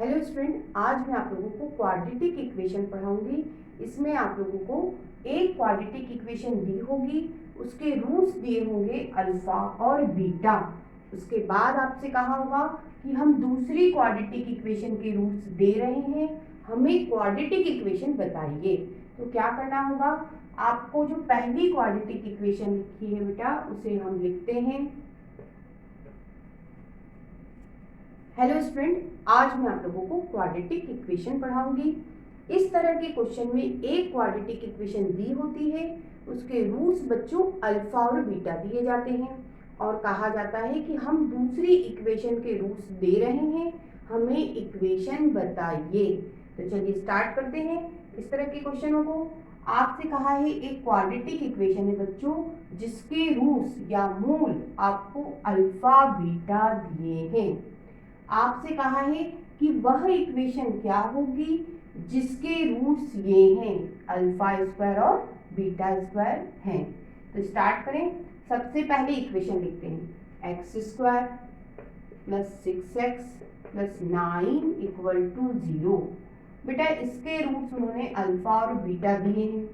Hello student, आज मैं आप लोगों को क्वाड्रेटिक इक्वेशन पढ़ाऊंगी। इसमें आप लोगों को एक क्वाड्रेटिक इक्वेशन दी होगी, उसके रूट्स दिए होंगे अल्फा और बीटा। उसके बाद आपसे कहा होगा कि हम दूसरी क्वाड्रेटिक इक्वेशन के रूट्स दे रहे हैं, हमें क्वाड्रेटिक इक्वेशन बताइए। तो क्या करना होगा, आपको जो पहली क्वाड्रेटिक इक्वेशन लिखी है बेटा उसे हम लिखते हैं। हेलो स्टूडेंट, आज मैं आप लोगों को क्वाड्रेटिक इक्वेशन पढ़ाऊंगी। इस तरह के क्वेश्चन में एक क्वाड्रेटिक इक्वेशन दी होती है, उसके रूट्स बच्चों अल्फा और बीटा दिए जाते हैं और कहा जाता है कि हम दूसरी इक्वेशन के रूट्स दे रहे हैं, हमें इक्वेशन बताइए। तो चलिए स्टार्ट करते हैं इस तरह के क्वेश्चनों को। आपसे कहा है एक क्वाड्रेटिक इक्वेशन है बच्चों, जिसके रूट्स या मूल आपको अल्फा बीटा दिए हैं। आपसे कहा है कि वह इक्वेशन क्या होगी जिसके रूट्स ये हैं, अल्फा स्क्वायर और बीटा स्क्वायर हैं। तो स्टार्ट करें। सबसे पहले इक्वेशन लिखते हैं, x square plus 6x plus 9 equal to 0। बेटा इसके रूट्स उन्होंने अल्फा और बीटा दिए हैं।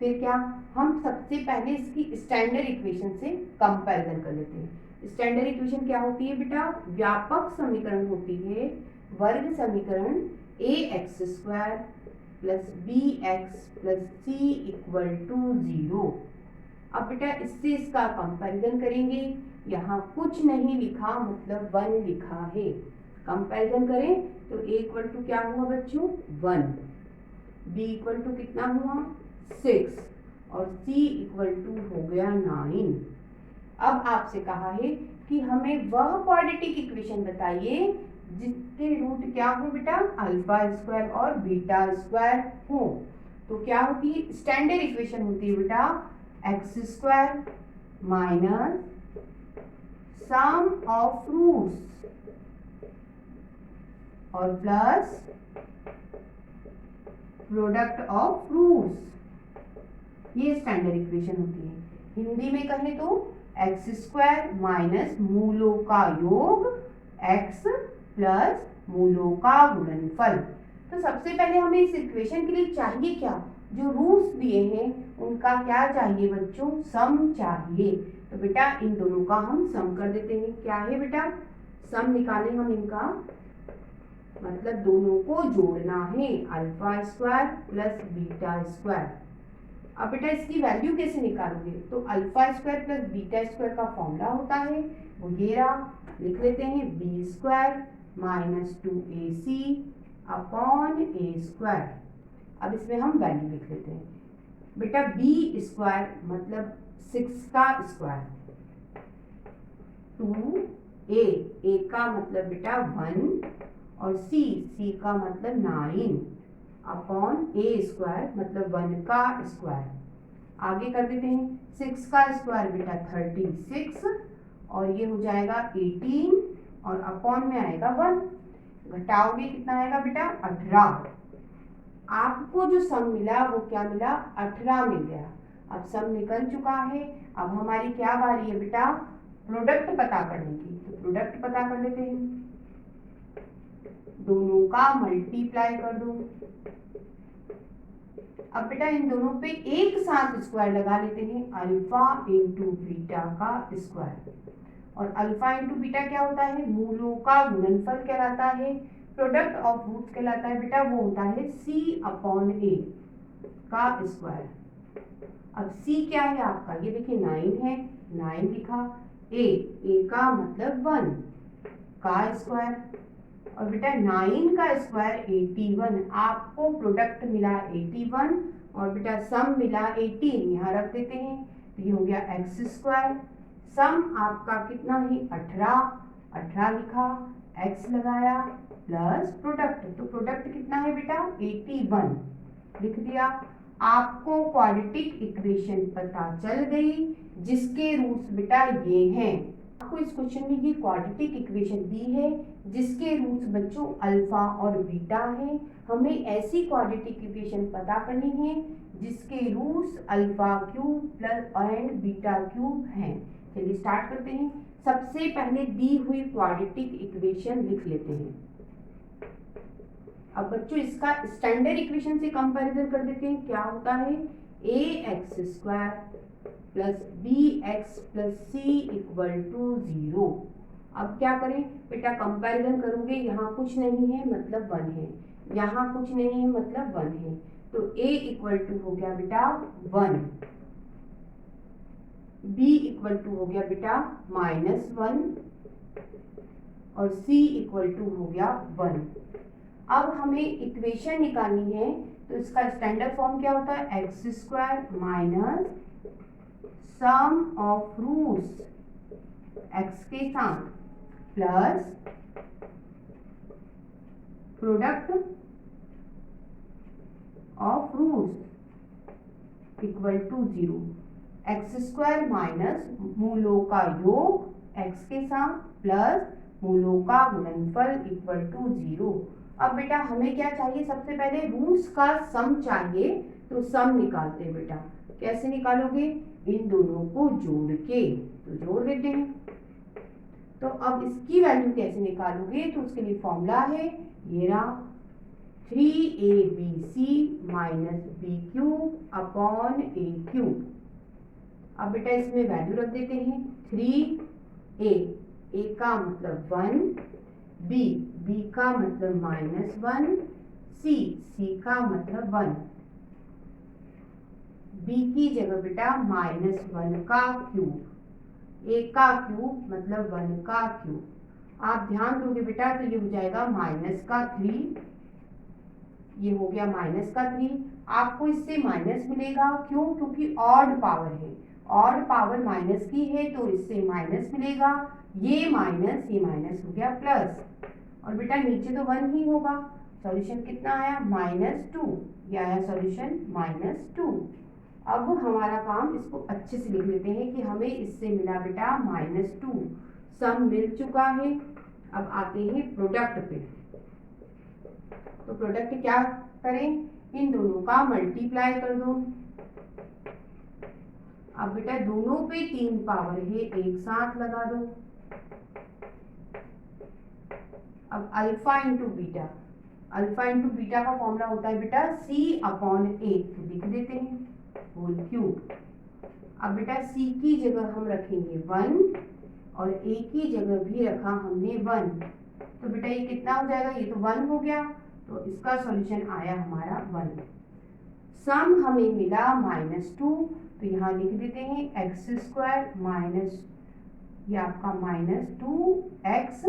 फिर क्या, हम सबसे पहले इसकी स्टैंडर्ड इक्वेशन से कंपैरिजन कर लेते हैं। स्टैंडर्ड इक्वेशन क्या होती है बेटा, व्यापक समीकरण होती है वर्ग समीकरण a x square plus b x plus c equal to 0। अब बेटा इससे इसका कंपैरिजन करेंगे, यहाँ कुछ नहीं लिखा मतलब 1 लिखा है। कंपैरिजन करें तो ए इक्वल टू क्या हुआ बच्चों 1, बी इक्वल टू कितना हुआ 6 और सी इक्वल टू हो गया 9। अब आपसे कहा है कि हमें वह क्वाड्रेटिक इक्वेशन बताइए जिसके रूट क्या हो बेटा, अल्फा स्क्वायर और बीटा स्क्वायर हो। तो क्या होती है, स्टैंडर्ड इक्वेशन होती है बेटा x square minus sum of roots और प्लस प्रोडक्ट ऑफ रूट्स। ये स्टैंडर्ड इक्वेशन होती है। हिंदी में कहें तो एक्स स्क्वायर माइनस मूलों का योग एक्स प्लस मूलों का गुणनफल। तो सबसे पहले हमें इस इक्वेशन के लिए चाहिए क्या, जो रूट्स दिए हैं उनका क्या चाहिए बच्चों, सम चाहिए। तो बेटा इन दोनों का हम सम कर देते हैं। क्या है बेटा, सम निकालें हम इनका, मतलब दोनों को जोड़ना है, alpha square plus beta square. अब बेटा इसकी वैल्यू कैसे निकालोगे, तो alpha square plus beta square का फॉर्मूला होता है वो ये रहा, लिख लेते हैं b square minus 2ac upon a square. अब इसमें हम वैल्यू लिख लेते हैं। बेटा बी स्क्वायर मतलब 6 का स्क्वायर, 2a का मतलब बेटा 1 और c का मतलब 9 अपॉन ए स्क्वायर मतलब 1 का स्क्वायर। आगे कर देते हैं, 6 का स्क्वायर बेटा 36 और ये हो जाएगा 18 और अपॉन में आएगा 1, घटाओगे कितना आएगा बेटा 18। आपको जो सम मिला वो क्या मिला, 18 मिल गया। अब सम निकल चुका है, अब हमारी क्या बारी है बेटा, प्रोडक्ट पता करने की। तो प्रोडक्ट पता कर लेते हैं, दोनों का मल्टीप्लाई कर दो। अब बेटा इन दोनों पे एक साथ स्क्वायर लगा लेते हैं, अल्फा इंटू बीटा का स्क्वायर। और अल्फा इंटू बीटा क्या होता है, मूलों का गुणनफल कहलाता है, प्रोडक्ट ऑफ रूट्स कहलाता है बेटा, वो होता है c अपॉन ए का स्क्वायर। अब c क्या है आपका, ये देखिए 9 है, 9 लिखा, a का मतलब 1 का स्क्वायर और बेटा 9 का स्क्वायर 81। आपको प्रोडक्ट मिला 81 और बेटा सम मिला 18, यहाँ रख देते हैं। तो ये हो गया एक्स स्क्वायर, सम आपका कितना है 18 लिखा, एक्स लगाया प्लस प्रोडक्ट, तो प्रोडक्ट कितना है बेटा 81 लिख दिया। आपको क्वाड्रेटिक इक्वेशन पता चल गई जिसके रूट्स बेटा ये हैं। आपको इस क्वेश्चन में ये क्वाड्रेटिक इक्वेशन दी है जिसके रूट्स बच्चों अल्फा और बीटा है। हमें ऐसी क्वाड्रेटिक इक्वेशन पता करनी है जिसके roots alpha cube plus and beta cube हैं। चलिए स्टार्ट करते हैं। सबसे पहले दी हुई क्वाड्रेटिक इक्वेशन लिख लेते हैं। अब बच्चों इसका स्टैंडर्ड इक्वेशन से कंपैरिजन कर देते हैं। क्या होता है, a x square plus b x plus c equal to 0। अब क्या करें बेटा, कंपैरिजन करोगे, यहाँ कुछ नहीं है मतलब 1 है, यहाँ कुछ नहीं है मतलब 1 है, तो a इक्वल टू हो गया बेटा 1, b इक्वल टू हो गया बेटा -1 और c इक्वल टू हो गया 1। अब हमें इक्वेशन निकालनी है, तो इसका स्टैंडर्ड फॉर्म क्या होता है, x square minus sum of roots x के साथ plus product of roots equal to 0। X square minus मूलों का योग एक्स के साथ प्लस मूलों का गुणनफल इक्वल टू 0। अब बेटा हमें क्या चाहिए, सबसे पहले रूट्स का सम चाहिए, तो सम निकालते हैं बेटा। कैसे निकालोगे, इन दोनों को जोड़ के, तो जोड़ देते हैं। तो अब इसकी वैल्यू कैसे निकालोगे, तो उसके लिए फॉर्मूला है ये रहा, 3abc minus b cube upon a cube. अब बेटा इसमें वैल्यू रख देते हैं, 3a का मतलब 1, b का मतलब -1, c का मतलब 1। b की जगह बेटा -1 का क्यूब, a का क्यूब मतलब 1 का क्यूब। आप ध्यान दोगे बेटा तो ये हो जाएगा -3, ये हो गया -3। आपको इससे माइनस मिलेगा, क्यों, क्योंकि ऑड पावर है, ऑड पावर माइनस की है तो इससे माइनस मिलेगा, ये माइनस हो गया प्लस, और बेटा नीचे तो 1 ही होगा। सॉल्यूशन कितना आया, -2, ये आया सॉल्यूशन -2। अब हमारा काम, इसको अच्छे से लिख लेते हैं कि हमें इससे मिला बेटा -2, सम मिल चुका है। अब आते हैं प्रोडक्ट पे, तो प्रोडक्ट क्या करें, इन दोनों का मल्टीप्लाई कर दो। अब बेटा दोनों पे 3 पावर है, एक साथ लगा दो। अब alpha into beta, alpha into beta का फॉर्मूला होता है बेटा c/a, तो लिख देते हैं होल क्यूब। अब बेटा c की जगह हम रखेंगे 1 और a की जगह भी रखा हमने 1, तो बेटा ये कितना हो जाएगा, ये तो 1 हो गया, तो इसका सॉल्यूशन आया हमारा 1। सम हमें मिला -2, तो यहाँ लिख देते हैं एक्स स्क्वायर माइनस, ये आपका -2x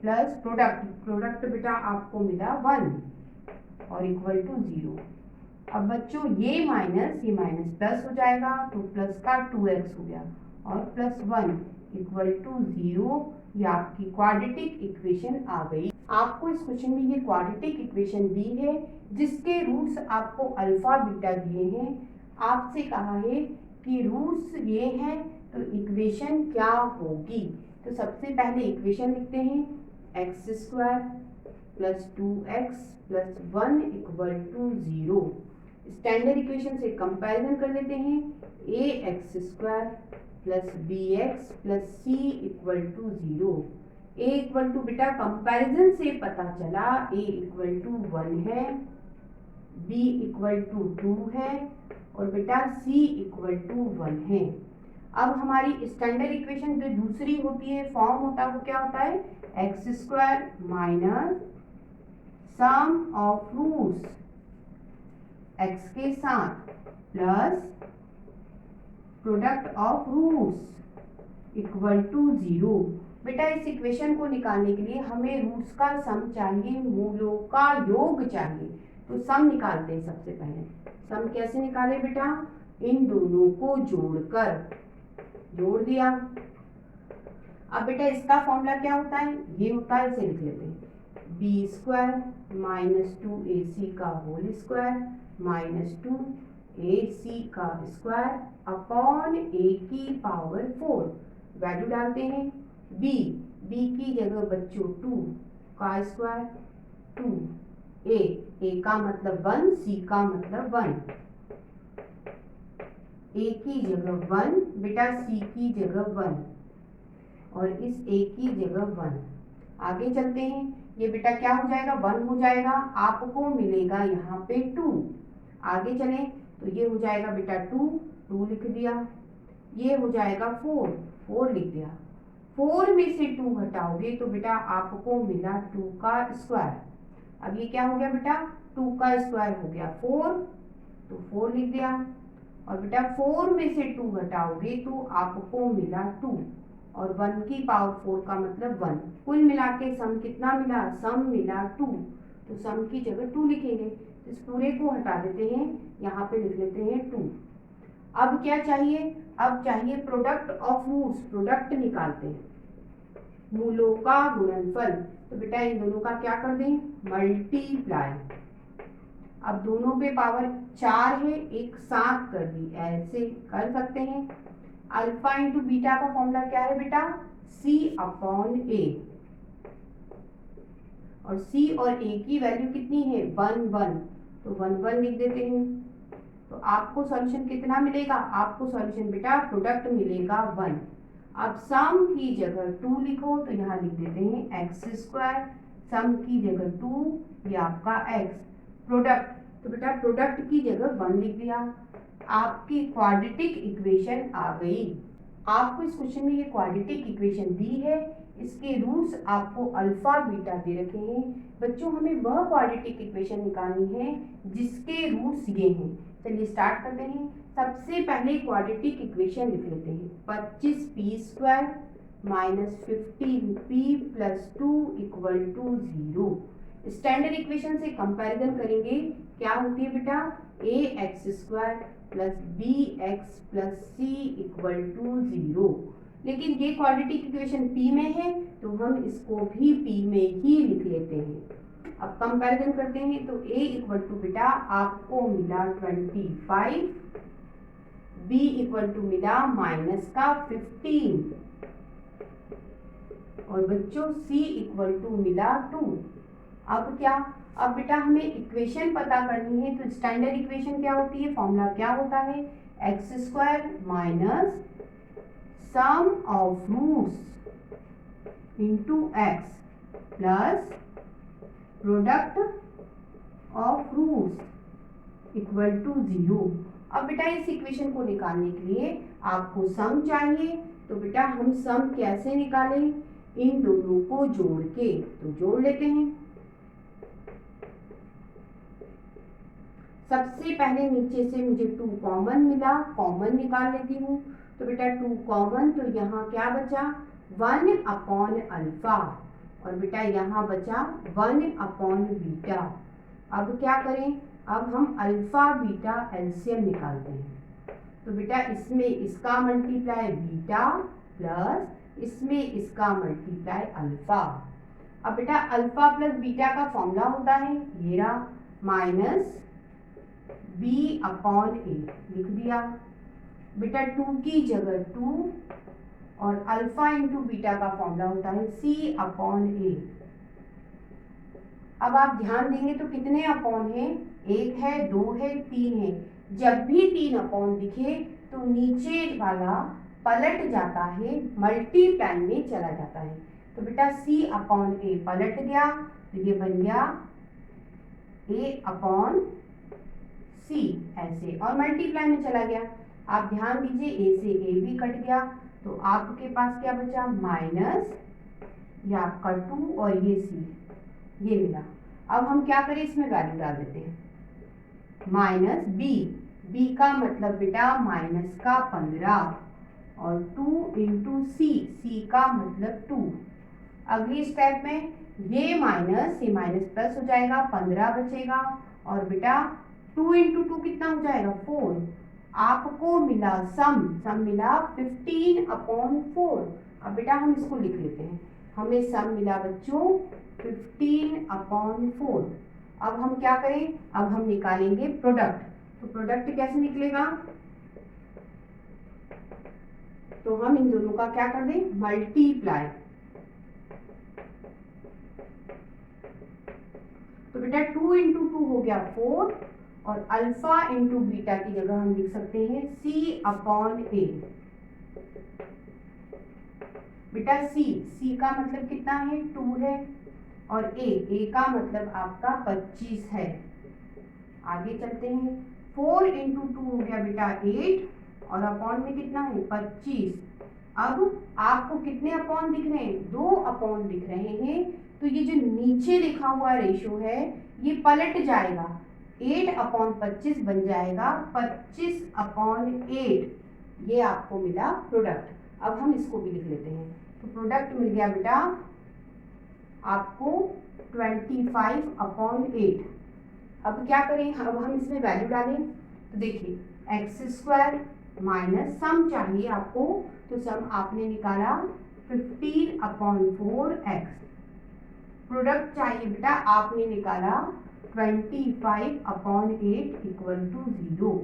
प्लस प्रोडक्ट बेटा आपको मिला 1 और इक्वल टू 0। अब बच्चों ये माइनस प्लस हो जाएगा, तो प्लस का 2x हो गया और +1 इक्वल टू 0। ये आपकी क्वाड्रेटिक इक्वेशन आ गई। आपको इस क्वेश्चन में ये क्वाड्रेटिक इक्वेशन दी है, जिसके रूट्स आपको अल्फा बीटा दिए हैं। आपसे कहा है कि रूट्स ये हैं तो इक्वेशन क्या होगी। तो सबसे पहले इक्वेशन लिखते हैं, x square plus 2x plus 1 equal to 0। Standard equation से कंपैरिजन कर लेते हैं, a x square plus b x plus c equal to 0। A equal to बेटा कंपैरिजन से पता चला ए इक्वल टू 1 है, बी इक्वल टू 2 है और बेटा सी इक्वल टू 1 है। अब हमारी स्टैंडर्ड इक्वेशन जो दूसरी होती है, फॉर्म होता है, वो क्या होता है, x square minus sum of roots x के साथ plus product of roots equal to 0। बेटा इस इक्वेशन को निकालने के लिए हमें रूट्स का सम चाहिए, मूलों का योग चाहिए, तो सम निकालते हैं। सबसे पहले सम कैसे निकाले बेटा, इन दोनों को जोड़कर, जोड़ दिया। अब बेटा इसका फॉर्मूला क्या होता है, ये होता है, इसे लिख लेते हैं, बी स्क्वायर माइनस 2ac का होल स्क्वायर माइनस 2ac का स्क्वायर अपॉन a की पावर 4। वैल्यू डालते हैं, b की जगह बच्चों 2 का स्क्वायर 2a का मतलब 1, c का मतलब 1, a की जगह 1 बेटा, c की जगह 1 और इस a की जगह 1। आगे चलते हैं, ये बेटा क्या हो जाएगा 1 हो जाएगा, आपको मिलेगा यहाँ पे 2। आगे चलें तो ये हो जाएगा बेटा 2 लिख दिया, ये हो जाएगा 4 लिख दिया। 4 में से 2 घटाओगे तो बेटा आपको मिला 2 का स्क्वायर। अब ये क्या हो गया बेटा 2 का स्क्वायर हो गया 4, तो 4 लिख दिया। और बेटा 4 में से 2 घटाओगे तो आपको मिला 2, और 1 की पावर 4 का मतलब 1। कुल मिला के सम कितना मिला, सम मिला 2, तो सम की जगह 2 लिखेंगे। इस पूरे को हटा देते हैं, यहाँ पे लिख लेते हैं 2। अब क्या चाहिए, अब चाहिए प्रोडक्ट ऑफ रूट्स, प्रोडक्ट निकालते हैं, मूलों का गुणनफल। तो बेटा इन दोनों का क्या कर दें, मल्टीप्लाई। अब दोनों पे पावर 4 है, एक साथ कर दी, ऐसे कर सकते हैं। अल्फा इंटू बीटा का फॉर्मूला क्या है बेटा, C अपॉन A, और C और A की वैल्यू कितनी है 1 1, तो 1 1 लिख देते हैं। तो आपको सॉल्यूशन कितना मिलेगा, आपको सॉल्यूशन बेटा प्रोडक्ट मिलेगा 1। अब सम की जगह 2 लिखो, तो यहाँ लिख देते हैं x², सम की जगह 2, ये आपका x। प्रोडक्ट, तो बेटा प्रोडक्ट की जगह 1 लिख दिया, आपकी क्वाड्रेटिक इक्वेशन आ गई। आपको इस क्वेश्चन में ये क्वाड्रेटिक इक्वेशन दी है, इसके रूट्स आपको अल्फा बीटा दे रखे हैं। बच्चों हमें वह क्वाड्रेटिक इक्वेशन निकालनी है जिसके रूट्स ये हैं। चलिए स्टार्ट करते हैं। सबसे पहले क्वाड्रेटिक इक्वेशन लिख लेते हैं, 25p² minus 15p plus 2 equal to 0। Standard equation से कंपैरिजन करेंगे, क्या होती है बेटा, ax² plus bx plus c equal to 0। लेकिन ये क्वाड्रेटिक इक्वेशन p में है, तो हम इसको भी p में ही लिख लेते हैं। अब कंपैरिजन करते हैं, तो a इक्वल टू बेटा आपको मिला 25, b इक्वल टू मिला माइनस का 15, और बच्चों c इक्वल टू मिला 2। अब क्या, अब बेटा हमें इक्वेशन पता करनी है, तो स्टैंडर्ड इक्वेशन क्या होती है, फॉर्मूला क्या होता है, x² minus sum of roots into x plus product of roots equal to 0। अब बेटा इस इक्वेशन को निकालने के लिए आपको सम चाहिए, तो बेटा हम सम कैसे निकालें, इन दोनों को जोड़ के, तो जोड़ लेते हैं। सबसे पहले नीचे से मुझे 2 कॉमन मिला, कॉमन निकाल लेती हूँ। तो बेटा 2 कॉमन, तो यहाँ क्या बचा 1 अपॉन अल्फा, और बेटा यहाँ बचा 1 अपॉन बीटा। अब क्या करें, अब हम अल्फा बीटा एलसीएम निकालते हैं। तो बेटा इसमें इसका मल्टीप्लाई बीटा प्लस इसमें इसका मल्टीप्लाई अल्फा। अब बेटा अल्फा प्लस बीटा का फॉर्मूला होता है ये रहा, माइनस b अपॉन a लिख दिया। बेटा 2 की जगह 2, और अल्फा इंटू बीटा का फॉर्मूला होता है c अपॉन a। अब आप ध्यान देंगे तो कितने अपॉन है, 1 है, 2 है, 3 है। जब भी 3 अपॉन दिखे तो नीचे वाला पलट जाता है, मल्टीप्लाई में चला जाता है। तो बेटा c अपॉन a पलट गया, तो ये बन गया a अपॉन c ऐसे, और मल्टीप्लाई में चला गया। आप ध्यान दीजिए a से a भी कट गया, तो आपके पास क्या बचा, माइनस ये आपका 2 और ये c, ये मिला। अब हम क्या करें, इसमें वैल्यू डाल देते हैं, माइनस b का मतलब बेटा माइनस का 15, और 2 इंटू c का मतलब 2। अगली स्टेप में ये माइनस प्लस हो जाएगा, 15 बचेगा, और बेटा 2 इंटू 2 कितना हो जाएगा 4। आपको मिला सम मिला 15 अपॉन 4। अब बेटा हम इसको लिख लेते हैं, हमें सम मिला बच्चों 15 अपॉन 4। अब हम क्या करें, अब हम निकालेंगे प्रोडक्ट। तो प्रोडक्ट कैसे निकलेगा, तो हम इन दोनों का क्या कर दें, मल्टीप्लाई। तो बेटा 2 इंटू 2 हो गया 4, और अल्फा इंटू बीटा की जगह हम लिख सकते हैं c अपॉन a। बेटा c का मतलब कितना है, 2 है, और ए का मतलब आपका 25 है। आगे चलते हैं, 4 इंटू 2 हो गया बेटा 8 और अपॉन में कितना है 25। अब आपको कितने अपॉन दिख रहे हैं, 2 अपॉन दिख रहे हैं। तो ये जो नीचे लिखा हुआ रेशो है ये पलट जाएगा, 8 अपॉन 25 बन जाएगा 25 अपॉन 8। ये आपको मिला प्रोडक्ट। अब हम इसको भी लिख लेते हैं। तो प्रोडक्ट मिल गया बेटा आपको 25 अपॉन 8। अब क्या करें, अब हम इसमें वैल्यू डालें। तो देखिए एक्स स्क्वायर माइनस सम चाहिए आपको, तो सम आपने निकाला 15 अपॉन 4 एक्स। प्रोडक्ट चाहिए बेटा आपने निकाला 25 अपॉन 8 इक्वल टू 0।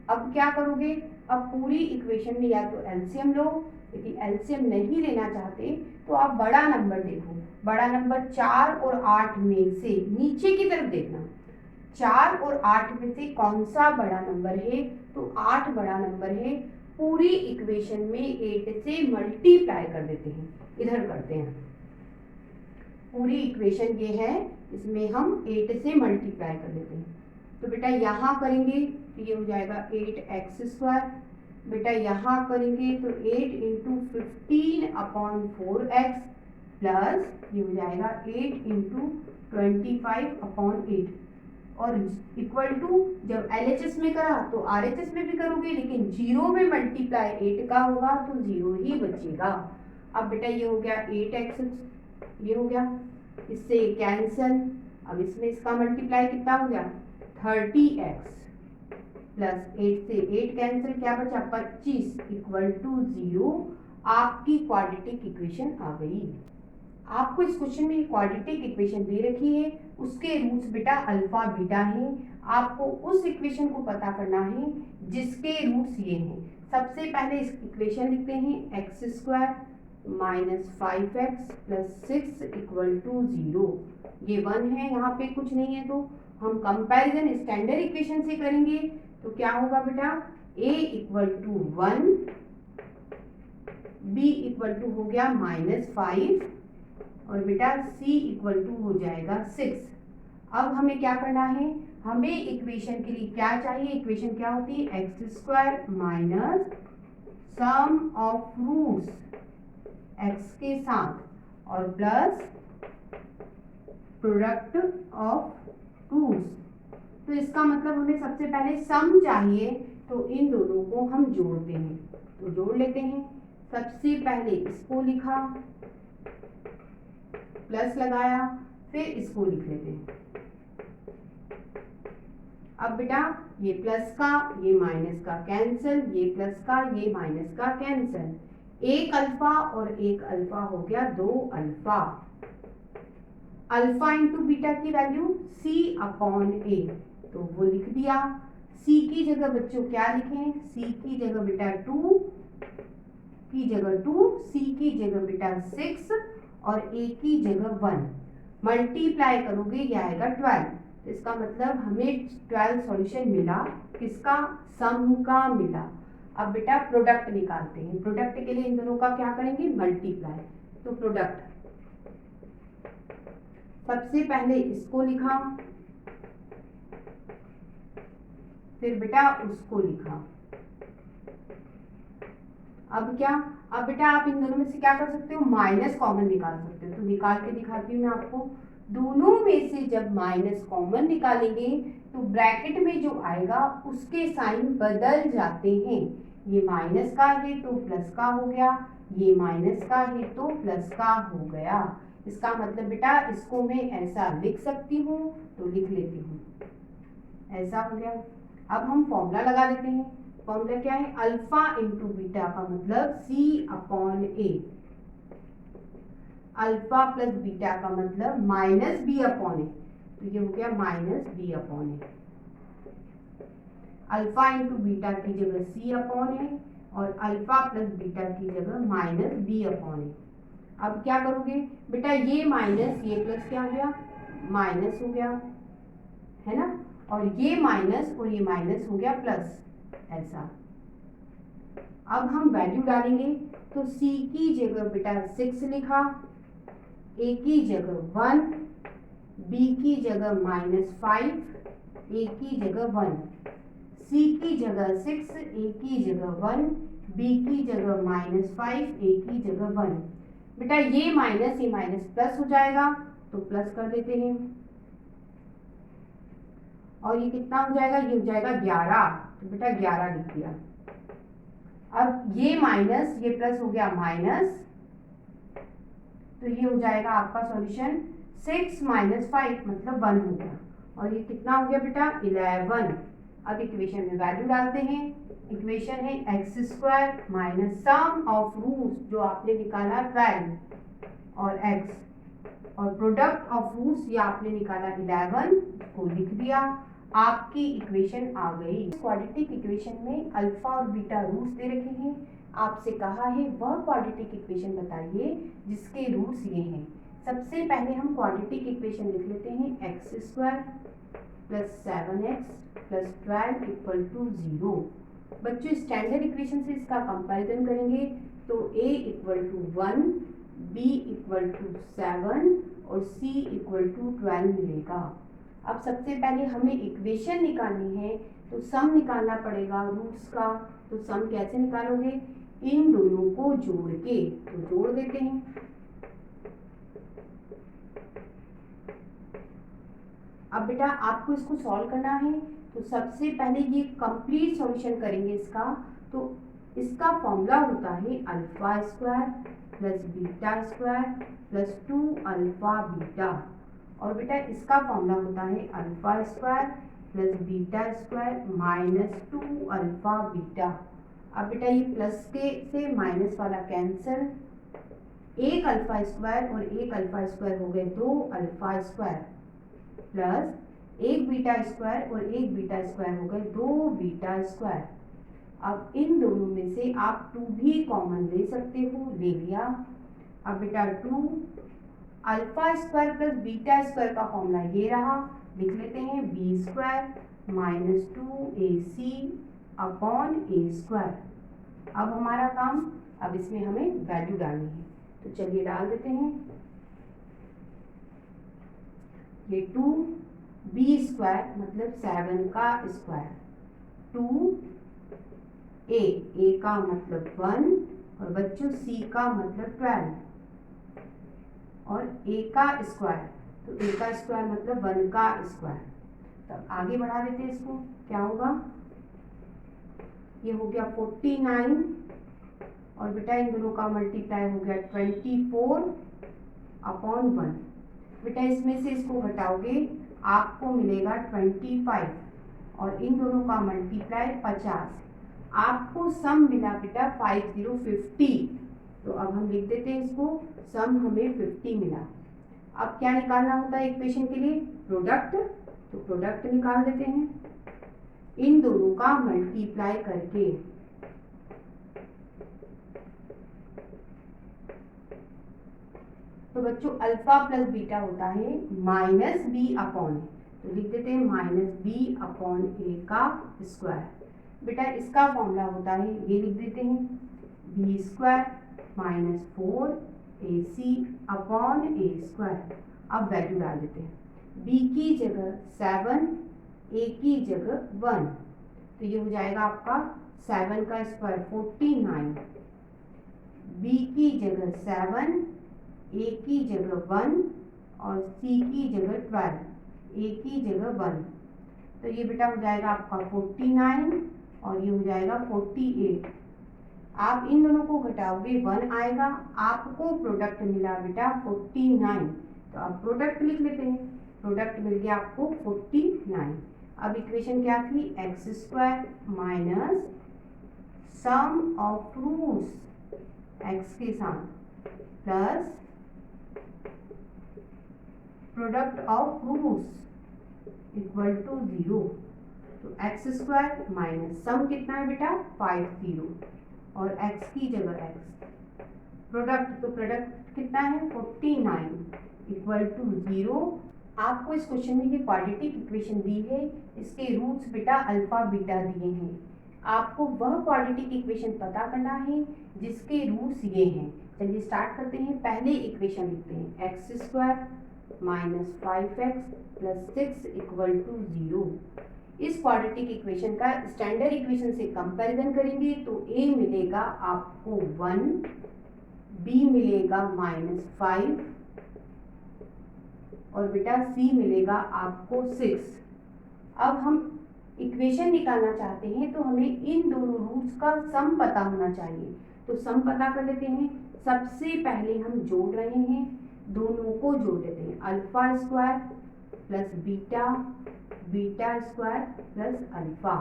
अब क्या करोगे, अब पूरी इक्वेशन में या तो एलसीएम लो, यदि एलसीएम नहीं लेना चाहते तो आप बड़ा नंबर देखो। बड़ा नंबर 4 और 8 में से नीचे की तरफ देखना, 4 और 8 में से कौन सा बड़ा नंबर है, तो 8 बड़ा नंबर है। पूरी इक्वेशन में 8 से मल्टीप्लाई कर देते हैं, इधर करते हैं। पूरी इक्वेशन ये है, इसमें हम 8 से मल्टीप्लाई कर देते हैं। तो बेटा यहाँ करेंगे तो ये हो जाएगा 8x स्क्वायर। बेटा यहाँ करेंगे तो 8 इंटू 15 अपॉन 4x प्लस ये हो जाएगा 8 इंटू 25 अपॉन 8 और इक्वल टू जब LHS में करा तो RHS में भी करोगे, लेकिन 0 में मल्टीप्लाई 8 का होगा तो 0 ही बचेगा। अब बेटा ये हो गया 8x, ये हो गया, इससे कैंसल। अब इसमें इसका मल्टीप्लाई कितना हो गया 30x प्लस 8 से 8 कैंसिल, क्या बचा 25 इक्वल टू 0। आपकी क्वाड्रेटिक इक्वेशन आ गई। आपको इस क्वेश्चन में क्वाड्रेटिक इक्वेशन दे रखी है, उसके रूट्स बेटा अल्फा बीटा हैं। आपको उस इक्वेशन को पता करना है जिसके रूट्स ये हैं। सबसे पहले इस इक्वेशन लिखते हैं x square minus 5x plus 6 equal to 0। ये 1 है, यहाँ पे कुछ नहीं है, तो हम कंपैरिजन स्टैंडर्ड इक्वेशन से करेंगे। तो क्या होगा बेटा a equal to 1, b equal to हो गया -5 और बेटा c इक्वल टू हो जाएगा 6। अब हमें क्या करना है, हमें इक्वेशन के लिए क्या चाहिए, इक्वेशन क्या होती है x square minus sum of roots x के साथ और प्लस प्रोडक्ट ऑफ रूट्स। तो इसका मतलब हमें सबसे पहले सम चाहिए, तो इन दोनों को हम जोड़ते हैं। तो जोड़ लेते हैं। सबसे पहले इसको लिखा, प्लस लगाया, फिर इसको लिख लेते हैं। अब बेटा ये प्लस का ये माइनस का कैंसिल, ये प्लस का ये माइनस का कैंसिल, एक अल्फा और एक अल्फा हो गया 2 अल्फा। अल्फा इंटू बीटा की वैल्यू c अपॉन a, तो वो लिख दिया। c की जगह बच्चों क्या लिखें, c की जगह बेटा 2 की जगह 2, c की जगह बेटा 6 और a की जगह 1। मल्टीप्लाई करोगे ये आएगा 12। इसका मतलब हमें 12 सॉल्यूशन मिला, किसका, सम का मिला। अब बेटा प्रोडक्ट निकालते हैं। प्रोडक्ट के लिए इन दोनों का क्या करेंगे, मल्टीप्लाई। तो प्रोडक्ट सबसे पहले इसको लिखा, फिर बेटा उसको लिखा। अब क्या, अब बेटा आप इन दोनों में से क्या कर सकते हो, माइनस कॉमन निकाल सकते हो। तो निकाल के दिखाती हूँ मैं आपको। दोनों में से जब माइनस कॉमन निकालेंगे तो ब्रैकेट में जो आएगा उसके साइन बदल जाते हैं। ये माइनस का है तो प्लस का हो गया, ये माइनस का है तो प्लस का हो गया। इसका मतलब बेटा इसको मैं ऐसा लिख सकती हूँ, तो लिख लेती हूँ, ऐसा हो गया। अब हम फॉर्मूला लगा देते हैं। फॉर्मूला क्या है, अल्फा इंटू बीटा का मतलब c upon a, alpha plus beta का मतलब माइनस बी अपॉन ए, तो ये हो गया माइनस बी अपॉन ए। अल्फा इंटू बीटा की जगह c अपॉन ए और अल्फा प्लस बीटा की जगह माइनस बी अपॉन ए। अब क्या करोगे बेटा, ये माइनस ये प्लस क्या हो गया, माइनस हो गया, है ना, और ये माइनस और ये माइनस हो गया प्लस, ऐसा। अब हम वैल्यू डालेंगे। तो c की जगह बेटा 6 लिखा, ए की जगह 1, बी की जगह -5, ए की जगह 1, सी की जगह 6, ए की जगह 1, बी की जगह -5, ए की जगह 1। बेटा ये माइनस प्लस हो जाएगा तो प्लस कर देते हैं, और ये कितना हो जाएगा, ये हो जाएगा 11, तो बेटा 11 लिख दिया। अब ये माइनस ये प्लस हो गया माइनस, तो ये हो जाएगा आपका सॉल्यूशन 6 - 5 मतलब 1 हो गया, और ये कितना हो गया बेटा 11। अब इक्वेशन में वैल्यू डालते हैं। इक्वेशन है x² minus sum of roots जो आपने निकाला 12 और x, और प्रोडक्ट ऑफ रूट्स ये आपने निकाला 11 को लिख दिया। आपकी इक्वेशन आ गई। क्वाड्रेटिक इक्वेशन में अल्फा और बीटा रूट्स दे रखे हैं। आपसे कहा है वह क्वाड्रेटिक इक्वेशन बताइए जिसके रूट्स ये हैं। सबसे पहले हम क्वाड्रेटिक इक्वेशन लिख लेते हैं x² + 7x + 12 = 0। बच्चों स्टैंडर्ड इक्वेशन से इसका कंपैरिजन करेंगे तो a = 1, b = 7 और c = 12 मिलेगा। अब सबसे पहले हमें इक्वेशन निकालनी है तो सम निकालना पड़ेगा रूट्स का। तो सम कैसे निकालोगे, इन दोनों को जोड़ के, तो जोड़ देते हैं। अब बेटा आपको इसको सॉल्व करना है तो सबसे पहले ये कंप्लीट सॉल्यूशन करेंगे इसका। तो इसका फॉर्मूला होता है α² + β² + 2α β, और बेटा इसका फॉर्मूला होता है α² + β² - 2α β। अब बेटा ये प्लस के से माइनस वाला कैंसिल, एक α² और एक α² हो गए 2α² प्लस एक β² और एक β² हो गए 2β²। अब इन दोनों में से आप 2 भी कॉमन ले सकते हो, ले लिया। अब बेटा 2 α² + β² का फॉर्मूला ये रहा, लिख लेते हैं b² - 2ac/a²। अब हमारा काम, अब इसमें हमें वैल्यू डालनी है तो चलिए डाल देते हैं। ये 2b² मतलब 7 का स्क्वायर, 2a का मतलब 1 और बच्चों c का मतलब 12 और a का स्क्वायर, तो a का स्क्वायर मतलब 1 का स्क्वायर। तब आगे बढ़ा देते हैं इसको, क्या होगा, ये हो गया 49 और बेटा इन दोनों का मल्टीप्लाई हो गया 24/1। बेटा इसमें से इसको घटाओगे आपको मिलेगा 25 और इन दोनों का मल्टीप्लाई 50। आपको सम मिला बेटा 5050। तो अब हम लिख देते हैं इसको, सम हमें 50 मिला। अब क्या निकालना होता है इक्वेशन के लिए, प्रोडक्ट, तो प्रोडक्ट निकाल देते हैं इन दोनों का मल्टीप्लाई करके। तो बच्चों अल्फा प्लस बीटा होता है -b/a, तो लिख देते हैं -b/a का स्क्वायर। बेटा इसका फॉर्मूला होता है, ये लिख देते हैं b² - 4ac/a²। अब वैल्यू डाल देते हैं, b की जगह 7, a की जगह 1, तो ये हो जाएगा आपका 7 का स्क्वायर 49, b की जगह 7, a की जगह 1 और c की जगह 12, a की जगह 1, तो ये बेटा हो जाएगा आपका 49 और ये हो जाएगा 48। आप इन दोनों को घटाओगे 1 आएगा, आपको प्रोडक्ट मिला बेटा 49। तो आप प्रोडक्ट लिख लेते हैं, प्रोडक्ट मिल गया आपको 49। अब इक्वेशन क्या थी, x² minus sum of roots x के साथ plus product of roots equal to 0। तो x² माइनस सम कितना है बेटा 50 और x की जगह x, प्रोडक्ट, तो प्रोडक्ट कितना है 49 इक्वल टू 0। आपको इस क्वेश्चन में ये क्वाड्रेटिक इक्वेशन दी है, इसके रूट्स बेटा अल्फा बीटा दिए हैं। आपको वह क्वाड्रेटिक इक्वेशन पता करना है जिसके रूट्स ये हैं। चलिए स्टार्ट करते हैं। पहले इक्वेशन लिखते हैं, x² minus 5x plus 6 equal to 0। इस क्वाड्रेटिक इक्वेशन का स्टैंडर्ड इक्वेशन से कंपैरिजन करेंगे तो a मिलेगा आपको 1, b मिलेगा -5 और बेटा c मिलेगा आपको 6। अब हम इक्वेशन निकालना चाहते हैं तो हमें इन दोनों रूट्स का सम पता होना चाहिए। तो सम पता कर लेते हैं। सबसे पहले हम जोड़ रहे हैं, दोनों को जोड़ लेते हैं। Alpha square plus beta, beta square plus alpha.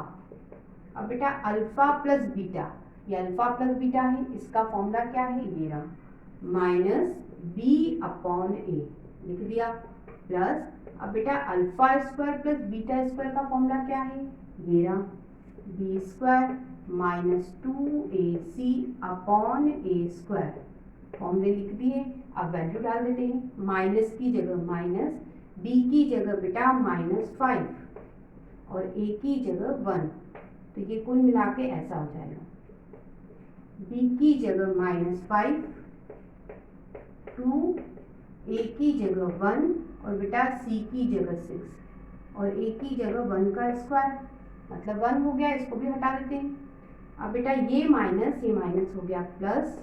अब बेटा अल्फा प्लस बीटा, ये अल्फा प्लस बीटा है, इसका फॉर्मूला क्या है, ये रहा, माइनस बी अपॉन ए, लिख दिया, प्लस अब बेटा alpha square plus beta square का फॉर्मूला क्या है, ये रहा, b square minus 2ac upon a square. फॉर्मूले लिख दिए। अब वैल्यू डाल देते हैं। माइनस की जगह माइनस, बी की जगह बेटा -5 और ए की जगह 1, तो ये कुल मिला के ऐसा हो जाएगा, बी की जगह -5, 2, ए की जगह 1 और बेटा सी की जगह 6 और ए की जगह 1 का स्क्वायर, मतलब 1 हो गया, इसको भी हटा देते हैं। अब बेटा ये माइनस हो गया प्लस,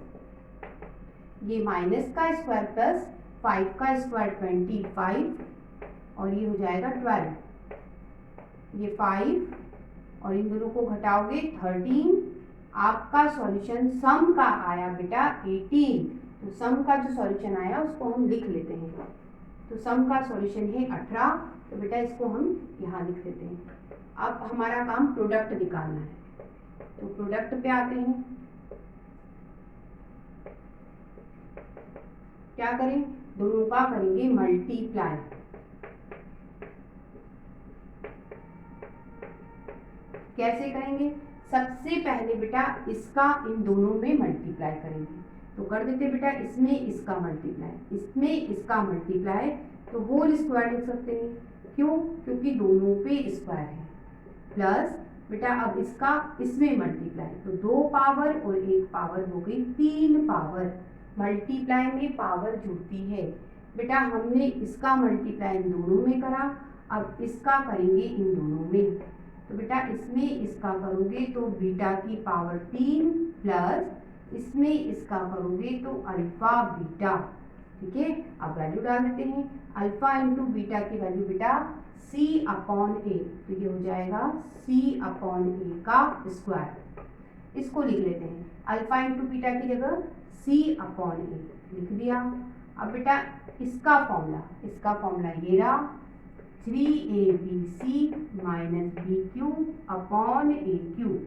ये माइनस का स्क्वायर प्लस 5 का स्क्वायर 25 और ये हो जाएगा 12, ये 5 और इन दोनों को घटाओगे 13। आपका सॉल्यूशन सम का आया बेटा 18। तो सम का जो सॉल्यूशन आया उसको हम लिख लेते हैं। तो सम का सॉल्यूशन है 18, तो बेटा इसको हम यहाँ लिख लेते हैं। अब हमारा काम प्रोडक्ट निकालना है, तो प्रोडक्ट पे आते हैं। क्या करें, दोनों का करेंगे मल्टीप्लाई। कैसे करेंगे, सबसे पहले बेटा इसका इन दोनों में मल्टीप्लाई करेंगे। तो कर देते बेटा, इसमें इसका मल्टीप्लाई, इसमें इसका मल्टीप्लाई, तो होल स्क्वायर लिख सकते हैं। क्यों, क्योंकि दोनों पे स्क्वायर है। प्लस बेटा अब इसका इसमें मल्टीप्लाई, तो 2 पावर और 1 पावर हो गई 3 पावर। मल्टीप्लाई में पावर जुड़ती है। बेटा हमने इसका मल्टीप्लाई इन दोनों में करा, अब इसका करेंगे इन दोनों में। तो बेटा इसमें इसका करोगे तो बीटा की पावर 3 प्लस इसमें इसका करोगे तो अल्फा बीटा। ठीक है, अब वैल्यू डाल देते हैं। अल्फा इंटू बीटा की वैल्यू बेटा c अपॉन ए, तो ये हो जाएगा c अपॉन ए का स्क्वायर। इसको लिख लेते हैं, अल्फा इंटू बीटा की जगह c अपॉन ए लिख दिया। अब बेटा इसका फॉर्मूला ये रहा, 3abc minus b cube upon a cube.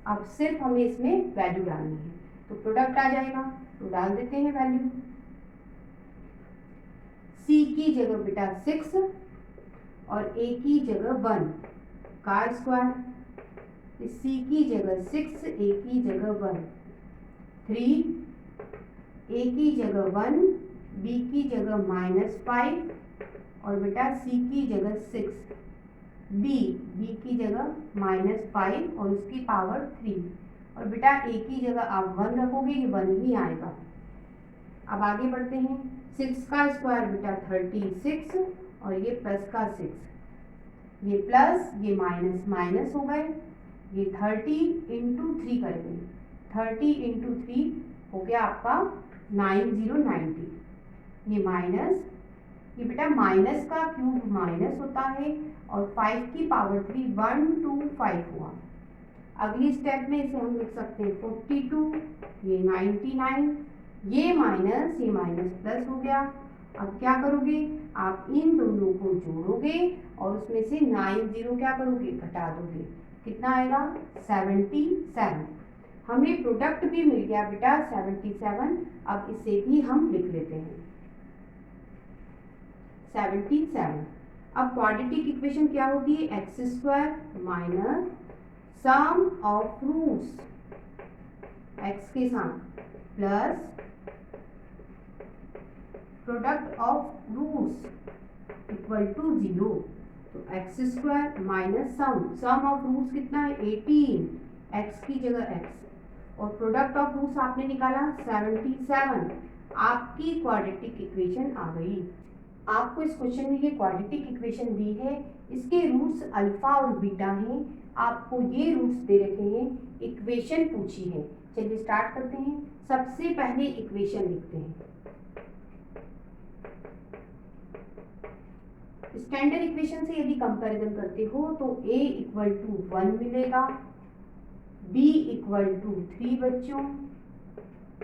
अब सिर्फ हमें इसमें वैल्यू डालनी है, तो प्रोडक्ट आ जाएगा, तो डाल देते हैं वैल्यू। c की जगह बेटा 6 और a की जगह 1 का स्क्वायर, c की जगह 6, a की जगह 1, 3, a की जगह 1, b की जगह -5 और बेटा c की जगह 6, b की जगह -5 और उसकी पावर 3 और बेटा a की जगह आप 1 रखोगे, ये 1 ही आएगा। अब आगे बढ़ते हैं। 6 का स्क्वायर बेटा 36 और ये प्लस का 6, ये प्लस ये माइनस माइनस हो गए, ये 30 इंटू 3 करेंगे, 30 इंटू 3 हो गया आपका 9090, ये माइनस, ये बेटा माइनस का क्यूब माइनस होता है और 5 की पावर 3 125 हुआ। अगली स्टेप में इसे हम लिख सकते हैं 42, ये 99, ये माइनस प्लस हो गया। अब क्या करोगे, आप इन दोनों को जोड़ोगे और उसमें से 90 क्या करोगे, घटा दोगे, कितना आएगा 77। हमें प्रोडक्ट भी मिल गया बेटा 77। अब इसे भी हम लिख लेते हैं 77। अब क्वाड्रेटिक इक्वेशन क्या होगी, x² minus sum of roots x के साथ plus product of roots equal to 0। तो x² minus sum of roots कितना है 18, x की जगह x और प्रोडक्ट ऑफ रूट्स आपने निकाला 77, आपकी क्वाड्रेटिक इक्वेशन आ गई। आपको इस क्वेश्चन में ये क्वाड्रेटिक इक्वेशन दी है, इसके रूट्स अल्फा और बीटा हैं, आपको ये रूट्स दे रखे हैं, इक्वेशन पूछी है। चलिए स्टार्ट करते हैं। सबसे पहले इक्वेशन लिखते हैं। स्टैंडर्ड इक्वेशन से यदि कंपैरिजन करते हो तो a इक्वल टू 1 मिलेगा, b इक्वल टू 3 बच्चों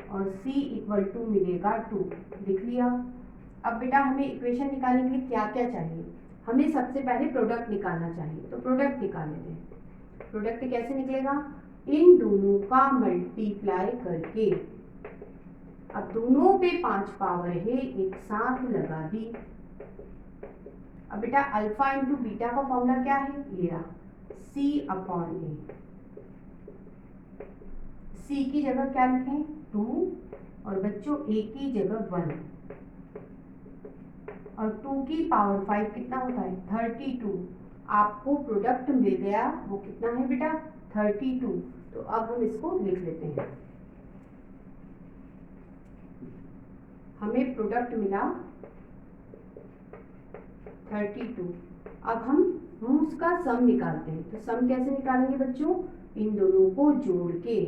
और c इक्वल टू मिलेगा 2। लिख लिया। अब बेटा हमें इक्वेशन निकालने के लिए क्या क्या चाहिए? हमें सबसे पहले प्रोडक्ट निकालना चाहिए, तो प्रोडक्ट निकाल लेते हैं। प्रोडक्ट कैसे निकलेगा? इन दोनों का मल्टीप्लाई करके। अब दोनों पे 5 पावर है, एक साथ लगा दी। अब बेटा अल्फा इंटू बीटा का फॉर्मूला क्या है? ये रहा, c अपॉन ए। c की जगह क्या लिखें? 2 और बच्चों a की जगह 1 और 2 की पावर 5 कितना होता है? 32। आपको प्रोडक्ट मिल गया, वो कितना है बेटा? 32। तो अब हम इसको लिख लेते हैं। हमें प्रोडक्ट मिला 32। अब हम रूट्स का सम निकालते हैं। तो सम कैसे निकालेंगे बच्चों? इन दोनों को जोड़ के,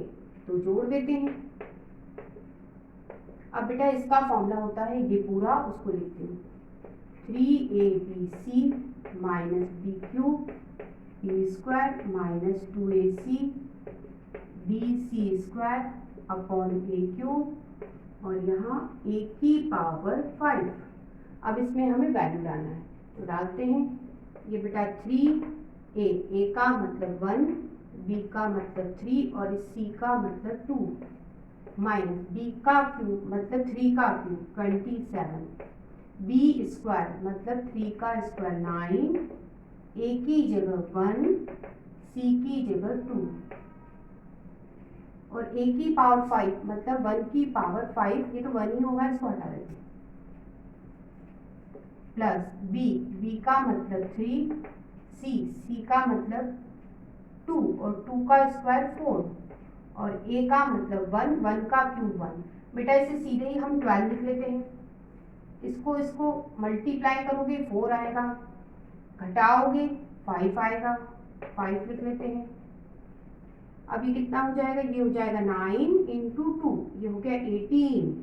तो जोड़ देते हैं। अब बेटा इसका फॉर्मूला होता है ये पूरा, उसको लिखती हूँ 3abc minus b cube b square minus 2ac bc square upon a cube और यहाँ a की पावर 5। अब इसमें हमें वैल्यू डालना है, तो डालते हैं। ये बेटा 3a का मतलब 1, b का मतलब 3 और इस c का मतलब 2 माइनस b का क्यूब मतलब 3 का क्यूब 27, b स्क्वायर मतलब 3 का स्क्वायर 9, a की जगह 1, c की जगह 2 और a की पावर 5 मतलब 1 की पावर 5, ये तो 1 ही होगा, इसको हटा देते हैं। प्लस b का मतलब 3, c का मतलब 2 और 2 का स्क्वायर 4 और a का मतलब 1 का क्यूब 1। बेटा इसे सीधे ही हम 12 लिख लेते हैं। इसको मल्टीप्लाई करोगे 4 आएगा, घटाओगे 5 आएगा, 5 लिख लेते हैं। अब ये कितना हो जाएगा? ये हो जाएगा 9 इंटू 2, ये हो गया 18,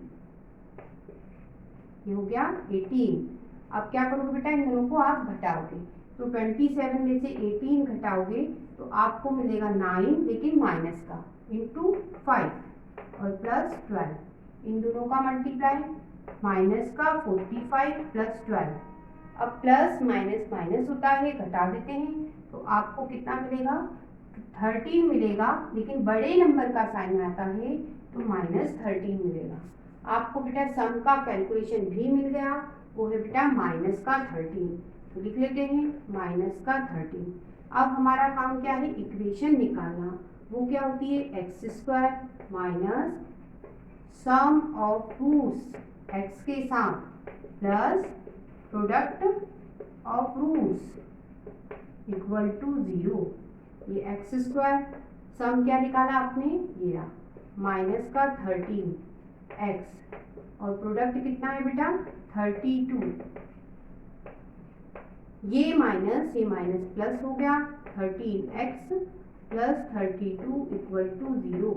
ये हो गया 18। अब क्या करोगे बेटा? इन दोनों को आप घटाओगे, तो 27 में से 18 घटाओगे तो आपको मिलेगा 9 लेकिन माइनस का इंटू 5 और प्लस 12। इन दोनों का मल्टीप्लाई, माइनस का 45 प्लस 12। अब प्लस माइनस माइनस होता है, घटा देते हैं, तो आपको कितना मिलेगा? 13 मिलेगा, लेकिन बड़े नंबर का साइन आता है तो माइनस 13 मिलेगा। आपको बेटा सम का कैलकुलेशन भी मिल गया, वो है बेटा माइनस का 13। तो लिख लेते हैं माइनस का 13। अब हमारा काम क्या है? इक्वेशन निकालना। वो क्या होती है? X square minus sum of roots x के साथ plus product of roots equal to 0। ये एक्स स्क्वायर, सम क्या निकाला आपने? ये रहा माइनस का 13 एक्स और प्रोडक्ट कितना है बेटा? 32। ये माइनस प्लस हो गया, 13x प्लस 32 इक्वल टू 0।